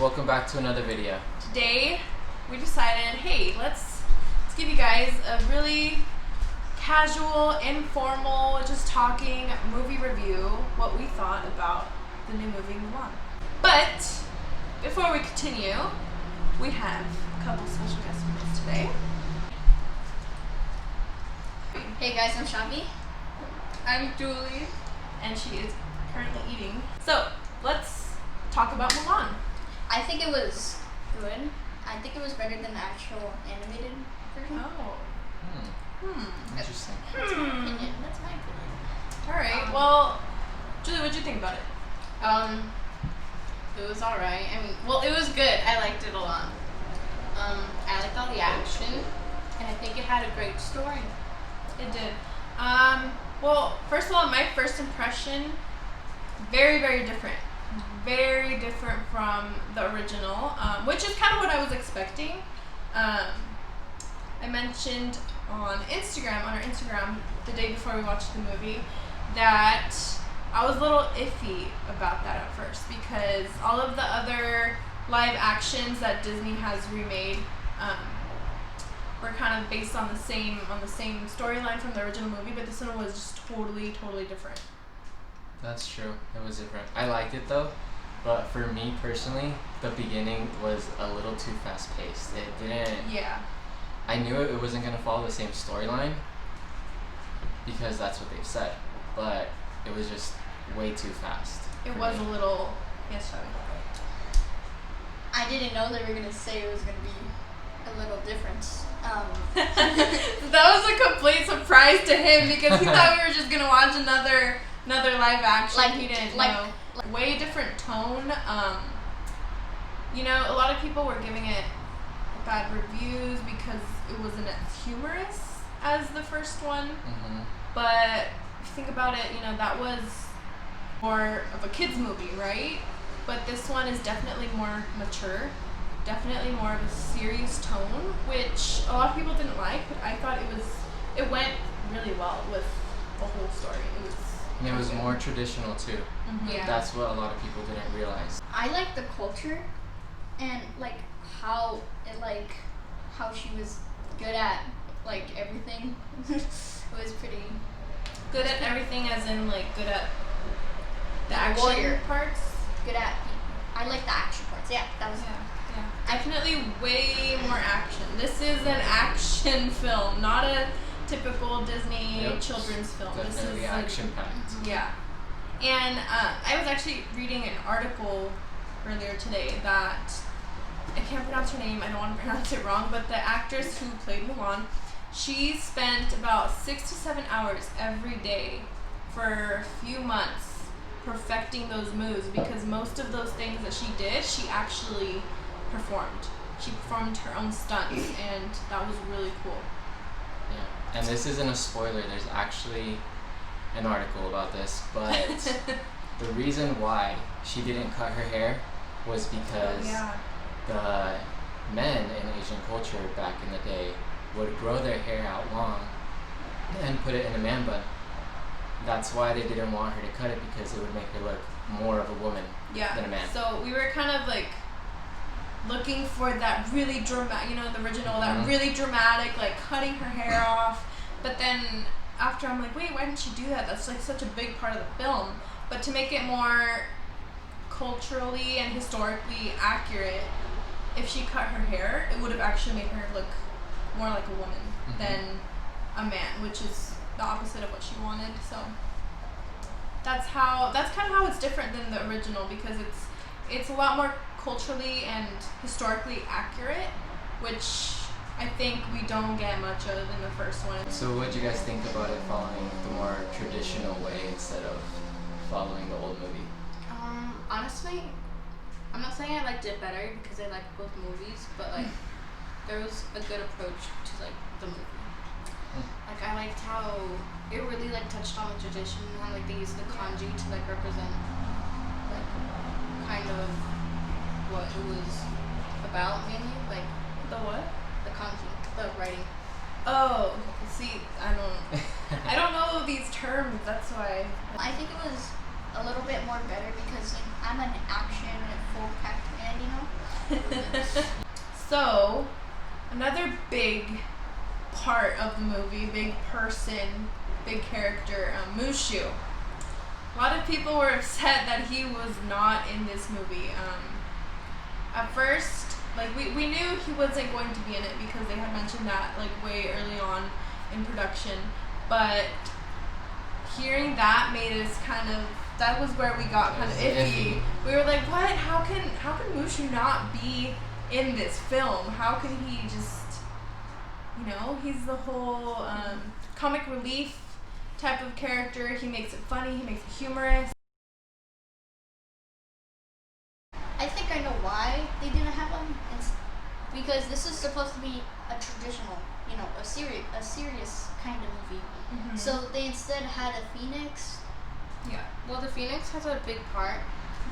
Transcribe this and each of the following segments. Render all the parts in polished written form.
welcome back to another video. Today we decided, hey, let's give you guys a really casual, informal, just talking movie review, what we thought about the new movie Mulan. But before we continue, we have a couple special guests with us today. Hey guys, I'm Shavi. I'm Julie, and she is currently eating. So let's talk about Mulan. I think it was good. I think it was better than the actual animated version. Oh. Interesting. That's my opinion. That's my opinion. All right. Well, Julie, what'd you think about it? It was alright. I mean, well, it was good. I liked it a lot. I liked all the action, and I think it had a great story. It did. Well, first of all, my first impression, very, very different. Very different from the original, which is kind of what I was expecting. I mentioned on our Instagram, the day before we watched the movie, that I was a little iffy about that at first because all of the other live actions that Disney has remade were kind of based on the same storyline from the original movie, but this one was just totally different. That's true. It was different. I liked it though, but for me personally, the beginning was a little too fast-paced. It didn't. Yeah. I knew it wasn't gonna follow the same storyline because that's what they've said, but it was just way too fast. It was a little. Yes, sorry. I didn't know they were gonna say it was gonna be a little different. That was a complete surprise to him because he thought we were just gonna watch another live action. He didn't know. Way different tone. A lot of people were giving it bad reviews because it wasn't as humorous as the first one. Mm-hmm. But if you think about it, that was more of a kids movie, right? But this one is definitely more mature. Definitely more of a serious tone, which a lot of people didn't like, but I thought it went really well with the whole story. It was more traditional too. Mm-hmm. Yeah. That's what a lot of people didn't realize. I like the culture and how she was good at everything. It was pretty Good at everything, as in good at the action warrior parts. good at. I like the action parts. Yeah, that was. Yeah. Definitely way more action. This is an action film, not a typical Disney children's film. Definitely This is action-packed. Yeah. And I was actually reading an article earlier today that, I can't pronounce her name, I don't want to pronounce it wrong, but the actress who played Mulan, she spent about 6 to 7 hours every day for a few months perfecting those moves, because most of those things that she did, she actually performed. She performed her own stunts, and that was really cool. Yeah, and this isn't a spoiler. There's actually an article about this, but the reason why she didn't cut her hair was because the men in Asian culture back in the day would grow their hair out long and put it in a man bun. That's why they didn't want her to cut it, because it would make her look more of a woman than a man. So we were kind of looking for that really dramatic, the original, that really dramatic, cutting her hair off. But then after, I'm like, wait, why didn't she do that? That's such a big part of the film. But to make it more culturally and historically accurate, if she cut her hair, it would have actually made her look more like a woman than a man, which is the opposite of what she wanted. So that's kind of how it's different than the original, because it's a lot more culturally and historically accurate, which I think we don't get much of in the first one. So what do you guys think about it following the more traditional way instead of following the old movie? Honestly, I'm not saying I liked it better because I liked both movies, but there was a good approach to the movie. I liked how it really touched on the tradition, and how they used the kanji to represent kind of what it was about, mainly The what? the kanji, the writing. Oh, see, I don't know these terms. That's why. I think it was a little bit more better because I'm an action full packed man, hand, So, another big part of the movie, big person, big character, Mushu. A lot of people were upset that he was not in this movie. At first, like we knew he wasn't going to be in it because they had mentioned that like way early on in production, but hearing that made us that was where we got kind of iffy. We were like, what? How can Mushu not be in this film? How can he just, he's the whole comic relief type of character. He makes it funny, he makes it humorous. I think I know why they didn't have him. It's because this is supposed to be a traditional, a serious kind of movie. Mm-hmm. So they instead had a phoenix. Yeah. Well, the phoenix has a big part.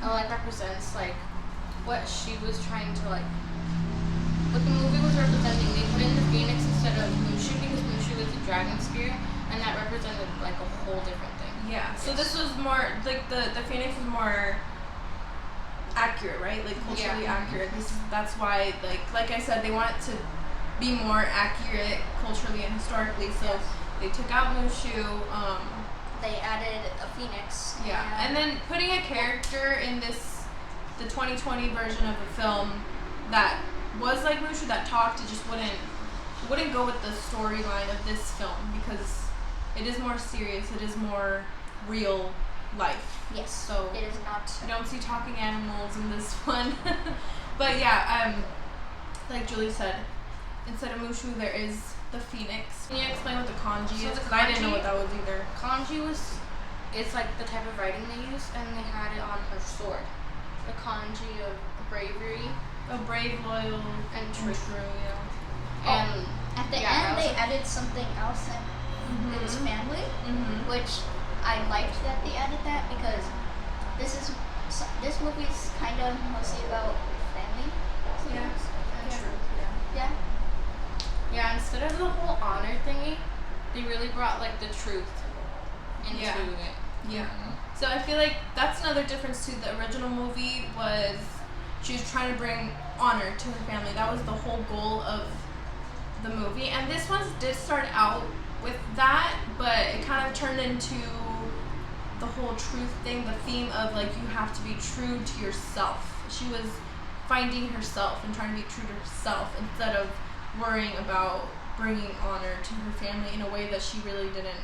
Represents like what she was trying to like. What the movie was representing. They put in the phoenix instead of Mushu because Mushu was the dragon spear, and that represented like a whole different thing. Yeah. So this was more like the phoenix was more accurate, right? Like culturally accurate. That's why like I said, they want it to be more accurate culturally and historically. So they took out Mushu. They added a phoenix. Yeah, and then putting a character in the 2020 version of the film that was like Mushu, that talked, it just wouldn't go with the storyline of this film because it is more serious. It is more real life. Yes. So it is not. You don't see talking animals in this one. But yeah, like Julie said, instead of Mushu, there is the phoenix. Can you explain what the kanji is? Because I didn't know what that was either. Kanji it's like the type of writing they use, and they had it on her sword. The kanji of bravery. A brave, loyal, and true. Yeah. And at the end, they added something else, and it was family, which I liked that they added that because this movie's kind of mostly about family. Yeah. True. Yeah. Yeah, instead of the whole honor thingy, they really brought like the truth into it. Yeah. So I feel like that's another difference to the original movie was she was trying to bring honor to her family. That was the whole goal of the movie. And this one did start out with that, but it kind of turned into the whole truth thing, the theme of like you have to be true to yourself. She was finding herself and trying to be true to herself instead of worrying about bringing honor to her family in a way that she really didn't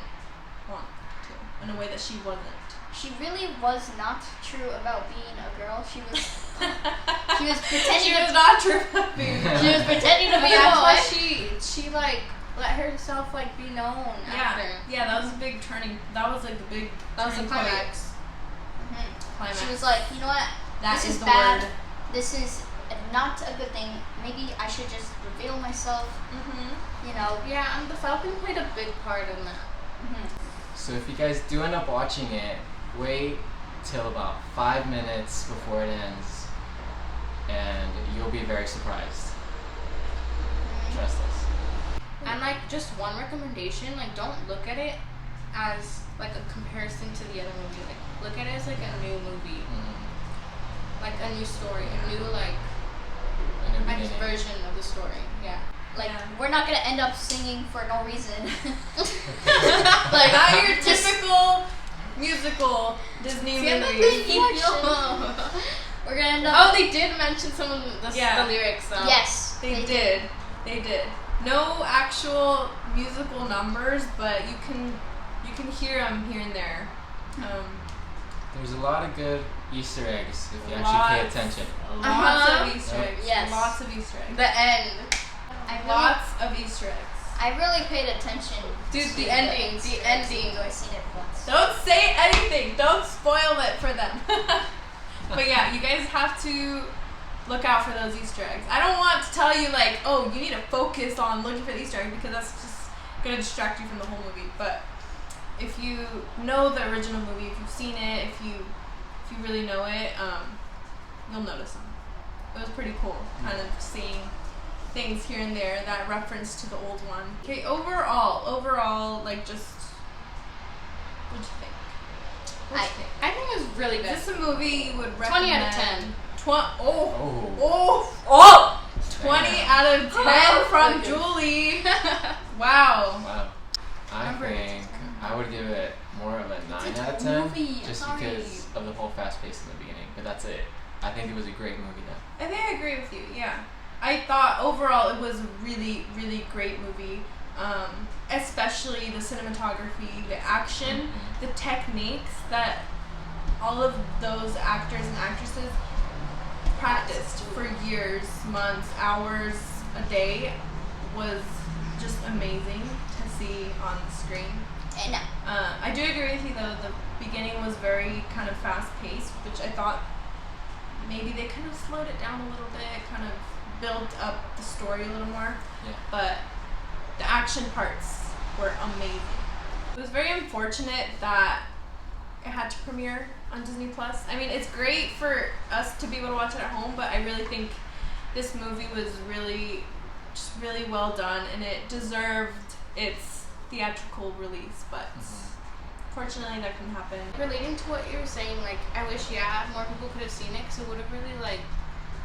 want to, in a way that she wasn't. She really was not true about being a girl. She was pretending. She was not true about being a girl. She was pretending to be a That's boy. why she like let herself like be known after. Yeah, that was a big turning. That was like the big. That was the climax. Climax. She was like, you know what? That this is the bad. word. This is not a good thing. Maybe I should just reveal myself. Yeah, and the Falcon played a big part in that. So if you guys do end up watching it, wait till about 5 minutes before it ends, and you'll be very surprised. Trust us. And like just one recommendation, like don't look at it as like a comparison to the other movie. Like look at it as like a new movie, like a new story, a new next version of the story. Yeah. Like we're not gonna end up singing for no reason. Like not your typical musical Disney movie. We're gonna end up. Oh, they did mention some of the lyrics though. Yes, they did. They did. No actual musical numbers, but you can hear them here and there. There's a lot of good Easter eggs if you actually pay attention. Lots of Easter eggs. Yes. Lots of Easter eggs. The end. Lots of Easter eggs. I really paid attention. Dude, the ending. The ending. I've seen it once. Don't say anything. Don't spoil it for them. But yeah, you guys have to look out for those Easter eggs. I don't want to tell you like, oh, you need to focus on looking for the Easter egg because that's just gonna distract you from the whole movie. But if you know the original movie, if you've seen it, if you really know it, you'll notice them. It was pretty cool, kind of seeing things here and there that reference to the old one. Okay, overall, like just what'd you think? I think it was really good. Is this a movie you would recommend? 20 out of 10. 20 out of 10 from Julie. Wow. I think I would give it more of a 9 out of 10 just because of the whole fast pace in the beginning. But that's it. I think it was a great movie though. I think I agree with you, yeah. I thought overall it was a really, really great movie. Especially the cinematography, the action, the techniques that all of those actors and actresses practiced for years, months, hours, a day was just amazing to see on the screen. And I do agree with you though, the beginning was very kind of fast paced, which I thought maybe they could have slowed it down a little bit, kind of built up the story a little more. Yeah. But the action parts were amazing. It was very unfortunate that it had to premiere on Disney Plus. I mean, it's great for us to be able to watch it at home, but I really think this movie was really well done, and it deserved its theatrical release, but fortunately that couldn't happen. Relating to what you were saying, like, I wish, more people could have seen it, because it would have really, like,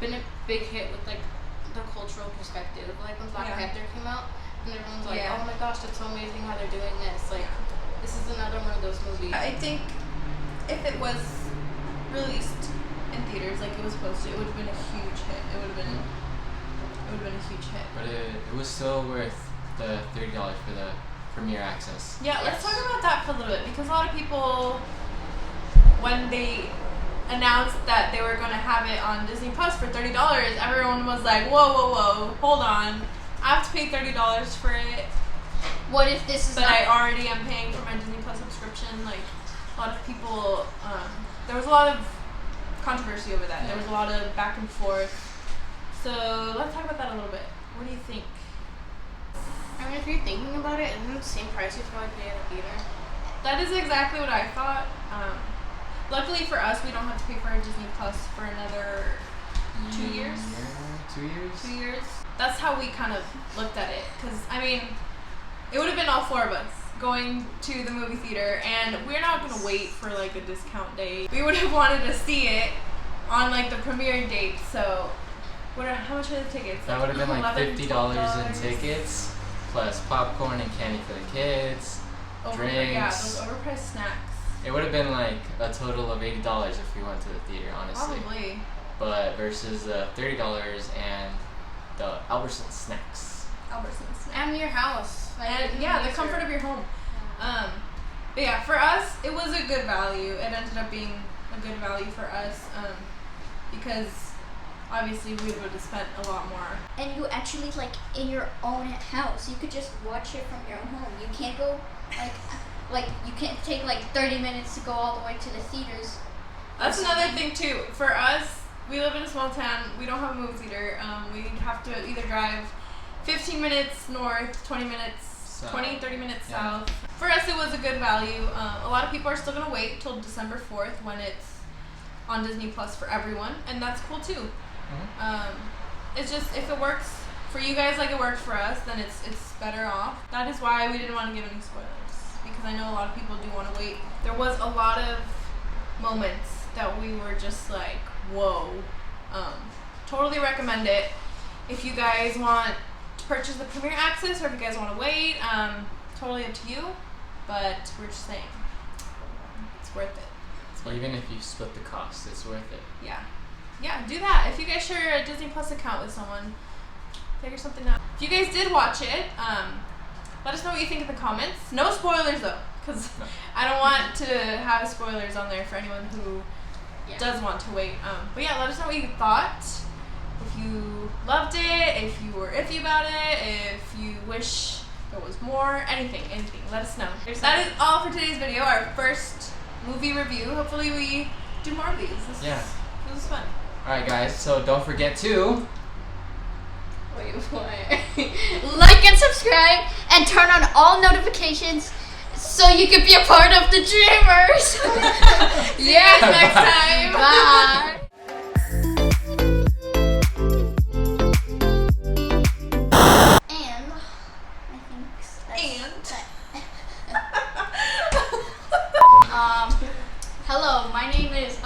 been a big hit with, like, the cultural perspective. Like, when Black Panther came out, and everyone's like, oh my gosh, that's so amazing how they're doing this. Like, this is another one of those movies. I think if it was released in theaters like it was supposed to, it would have been a huge hit. It would have been a huge hit. But it was still worth the $30 for the premiere access. Yeah, let's talk about that for a little bit, because a lot of people, when they announced that they were going to have it on Disney Plus for $30, everyone was like, whoa, hold on. I have to pay $30 for it. what if this is But I already am paying for my Disney Plus subscription. Like, a lot of people, there was a lot of controversy over that. There was a lot of back and forth. So let's talk about that a little bit. What do you think? I mean, if you're thinking about it, isn't it the same price you probably pay at a theater? That is exactly what I thought. Luckily for us, we don't have to pay for our Disney Plus for another 2 years. 2 years? 2 years. That's how we kind of looked at it. Because, I mean, it would have been all four of us going to the movie theater, and we're not going to wait for, like, a discount date. We would have wanted to see it on, like, the premiere date. So, how much are the tickets? That would have been like $50 $12. in tickets, plus popcorn and candy for the kids, drinks. Yeah, those overpriced snacks. It would have been like a total of $80 if we went to the theater, honestly. Probably. But versus the $30 and the Albertsons snacks. Albertsons snacks. And your house. And the comfort of your home. But yeah, for us, it was a good value. It ended up being a good value for us because obviously we would have spent a lot more. And you actually, like, in your own house, you could just watch it from your own home. You can't go, like you can't take, like, 30 minutes to go all the way to the theaters. That's another thing, too. For us, we live in a small town. We don't have a movie theater. We have to either drive 15 minutes north, 20 minutes, South. 30 minutes south. For us, it was a good value. A lot of people are still going to wait till December 4th when it's on Disney Plus for everyone, and that's cool, too. It's just, if it works for you guys like it worked for us, then it's better off. That is why we didn't want to give any spoilers, because I know a lot of people do want to wait. There was a lot of moments that we were just like, whoa. Totally recommend it if you guys want to purchase the premiere access, or if you guys want to wait. Totally up to you, but we're just saying it's worth it. So even if you split the cost, it's worth it. Yeah, do that. If you guys share a Disney Plus account with someone, figure something out. If you guys did watch it, let us know what you think in the comments. No spoilers though, because I don't want to have spoilers on there for anyone who does want to wait. But yeah, let us know what you thought. If you loved it, if you were iffy about it, if you wish there was more, anything, let us know. That is all for today's video, our first movie review. Hopefully we do more of these. This was fun. Alright guys, so don't forget to Wait, what? Like and subscribe, and turn on all notifications so you can be a part of the Dreamers. See you guys next time. Bye. And I think hello, my name is